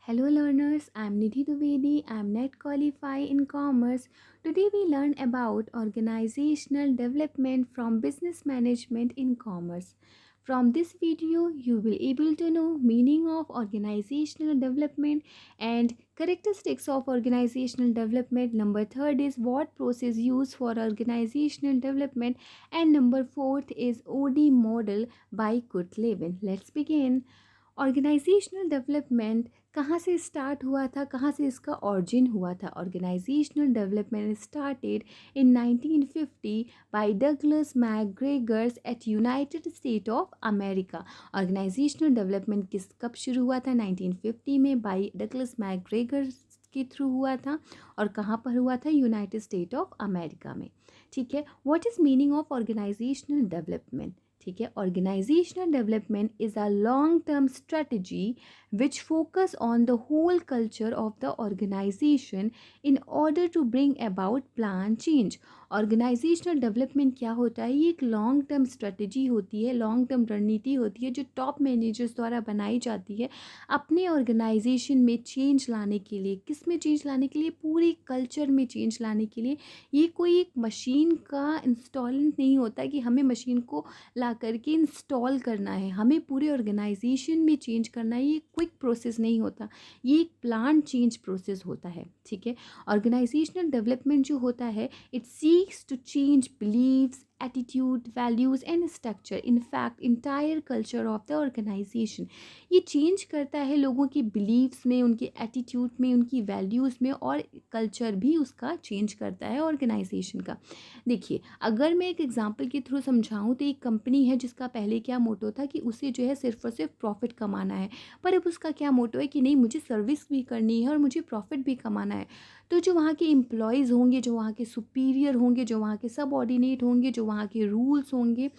Hello learners, I am Nidhi Duvedi. I am net qualified in commerce. Today we learn about organizational development from business management in commerce. From this video, you will able to know meaning of organizational development and characteristics of organizational development. Number third is what process used for organizational development, and number fourth is OD model by Kurt Lewin. Let's begin. Organisational development कहाँ से start हुआ था, कहाँ से इसका origin हुआ था? Organisational development started in 1950 by Douglas McGregor's at United State of America. Organisational development कब शुरू हुआ था? 1950 में बाय डगलस मैकग्रेगर्स के थ्रू हुआ था। और कहाँ पर हुआ था? यूनाइटेड स्टेट ऑफ अमेरिका में। ठीक है। What is meaning of organisational development? ठीक है। Organisational development is a long term strategy which focus on the whole culture of the organization in order to bring about plan change। Organisational development क्या होता है? ये एक long term strategy होती है, long term रणनीति होती है जो टॉप मैनेजर्स द्वारा बनाई जाती है अपने ऑर्गेनाइजेशन में चेंज लाने के लिए। किस में चेंज लाने के लिए? पूरे कल्चर में चेंज लाने के लिए। ये कोई एक मशीन का इंस्टॉलेंट नहीं होता कि हमें मशीन को ला करके इंस्टॉल करना है, हमें पूरे ऑर्गेनाइजेशन में चेंज करना है। ये क्विक प्रोसेस नहीं होता, ये एक प्लान चेंज प्रोसेस होता है। ठीक है। ऑर्गेनाइजेशनल डेवलपमेंट जो होता है, it seeks to change believes, attitude, values and structure, in fact entire culture of the organisation. ये चेंज करता है लोगों के बिलीव्स में, उनके एटीट्यूड में, उनकी वैल्यूज़ में, और कल्चर भी उसका चेंज करता है ऑर्गेनाइजेशन का। देखिए, अगर मैं एक एग्जांपल के थ्रू समझाऊं तो एक कंपनी है जिसका पहले क्या मोटो था कि उसे जो है सिर्फ और सिर्फ प्रॉफिट कमाना है, पर अब उसका क्या मोटो है कि नहीं, मुझे सर्विस भी करनी है और मुझे प्रॉफिट भी कमाना है। तो जो वहाँ के एम्प्लॉयज़ होंगे, जो वहाँ के सुपीरियर होंगे, जो वहाँ के सबऑर्डिनेट होंगे, जो वहाँ के रूल्स होंगे,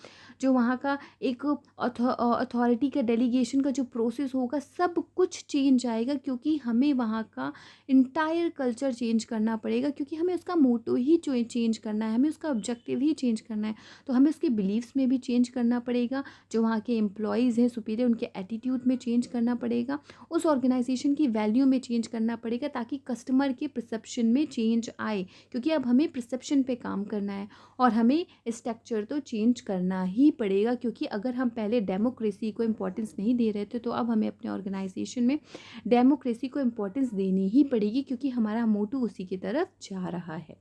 जो वहाँ का एक अथॉरिटी का डेलीगेशन का जो प्रोसेस होगा, सब कुछ चेंज आएगा, क्योंकि हमें वहाँ का इंटायर कल्चर चेंज करना पड़ेगा, क्योंकि हमें उसका मोटो ही चेंज करना है, हमें उसका ऑब्जेक्टिव ही चेंज करना है। तो हमें उसके बिलीव्स में भी चेंज करना पड़ेगा, जो वहाँ के एम्प्लॉयज़ हैं सुपीरियर, उनके एटीट्यूड में चेंज करना पड़ेगा, उस ऑर्गेनाइजेशन की वैल्यू में चेंज करना पड़ेगा, ताकि कस्टमर के परसेप्शन में चेंज आए, क्योंकि अब हमें परसेप्शन पे काम करना है और हमें स्ट्रक्चर तो चेंज करना ही पड़ेगा। क्योंकि अगर हम पहले डेमोक्रेसी को इम्पोर्टेंस नहीं दे रहे थे, तो अब हमें अपने ऑर्गेनाइजेशन में डेमोक्रेसी को इम्पोर्टेंस देनी ही पड़ेगी, क्योंकि हमारा मोटो उसी की तरफ जा रहा है।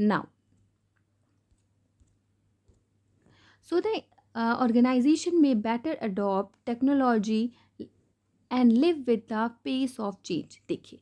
Now, so the organization may better adopt technology and live with the pace of change। देखिए,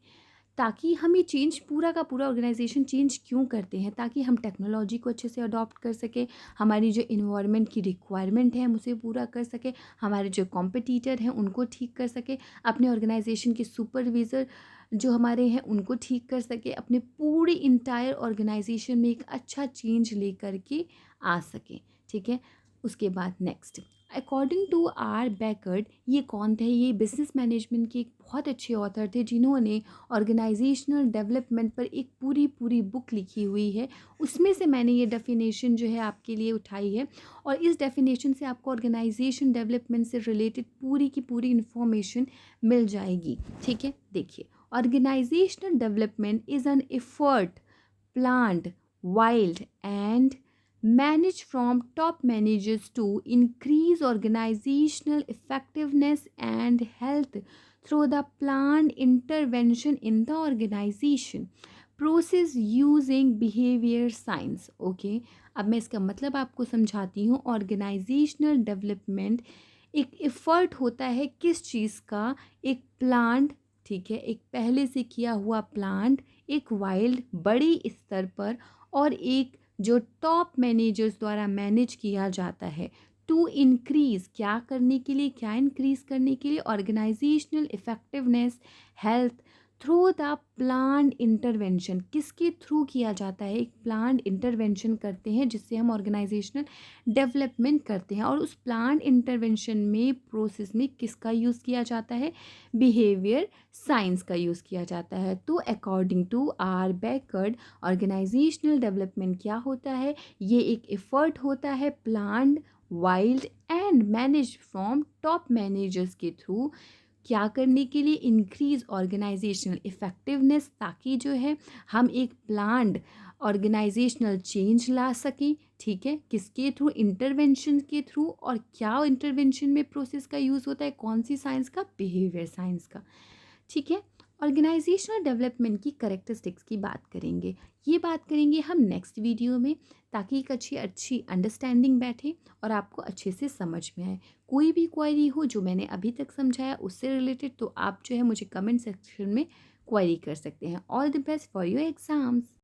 ताकि हम ये चेंज, पूरा का पूरा ऑर्गेनाइजेशन चेंज क्यों करते हैं? ताकि हम टेक्नोलॉजी को अच्छे से अडॉप्ट कर सकें, हमारी जो इन्वायरमेंट की रिक्वायरमेंट है हम उसे पूरा कर सकें, हमारे जो कॉम्पिटिटर हैं उनको ठीक कर सकें, अपने ऑर्गेनाइजेशन के सुपरविज़र जो हमारे हैं उनको ठीक कर सकें, अपने पूरी इंटायर ऑर्गेनाइजेशन में एक अच्छा चेंज लेकर के आ सकें। ठीक है। उसके बाद नेक्स्ट, अकॉर्डिंग टू आर बैकर्ड, ये कौन थे? ये बिजनेस मैनेजमेंट के एक बहुत अच्छे ऑथर थे, जिन्होंने ऑर्गेनाइजेशनल डेवलपमेंट पर एक पूरी पूरी बुक लिखी हुई है। उसमें से मैंने ये डेफिनेशन जो है आपके लिए उठाई है, और इस डेफिनेशन से आपको ऑर्गेनाइजेशन डेवलपमेंट से रिलेटेड पूरी की पूरी इन्फॉर्मेशन मिल जाएगी। ठीक है। देखिए, organisational development is an effort planned, wild, and managed from top managers to increase organizational effectiveness and health through the planned intervention in the organization process using behavior science। Okay, अब मैं इसका मतलब आपको समझाती हूँ। ऑर्गेनाइजेशनल डेवलपमेंट एक effort होता है किस चीज़ का? एक प्लान्ड, ठीक है, एक पहले से किया हुआ प्लान्ड, एक वाइल्ड बड़ी स्तर पर, और एक जो टॉप मैनेजर्स द्वारा मैनेज किया जाता है, टू इंक्रीज, क्या करने के लिए? क्या इंक्रीज करने के लिए? Organisational effectiveness, health, through the planned intervention. किसके थ्रू किया जाता है? एक प्लान्ड इंटरवेंशन करते हैं जिससे हम ऑर्गेनाइजेशनल डेवलपमेंट करते हैं, और उस प्लान्ड इंटरवेंशन में प्रोसेस में किसका यूज़ किया जाता है? बिहेवियर साइंस का यूज़ किया जाता है। तो according to R Beckhard, organisational development क्या होता है? ये एक एफर्ट होता है planned, wide and manage from top managers के थ्रू, क्या करने के लिए? इंक्रीज़ ऑर्गेनाइजेशनल इफ़ेक्टिवनेस, ताकि जो है हम एक प्लान्ड ऑर्गेनाइजेशनल चेंज ला सकें। ठीक है, किसके थ्रू? इंटरवेंशन के थ्रू। और क्या इंटरवेंशन में प्रोसेस का यूज़ होता है? कौन सी साइंस का? बिहेवियर साइंस का। ठीक है, ऑर्गेनाइजेशनल डेवलपमेंट की करेक्टरिस्टिक्स की बात करेंगे। ये बात करेंगे हम नेक्स्ट वीडियो में, ताकि एक अच्छी अच्छी अंडरस्टैंडिंग बैठे और आपको अच्छे से समझ में आए। कोई भी क्वेरी हो जो मैंने अभी तक समझाया उससे रिलेटेड, तो आप जो है मुझे कमेंट सेक्शन में क्वेरी कर सकते हैं। All the best for your exams.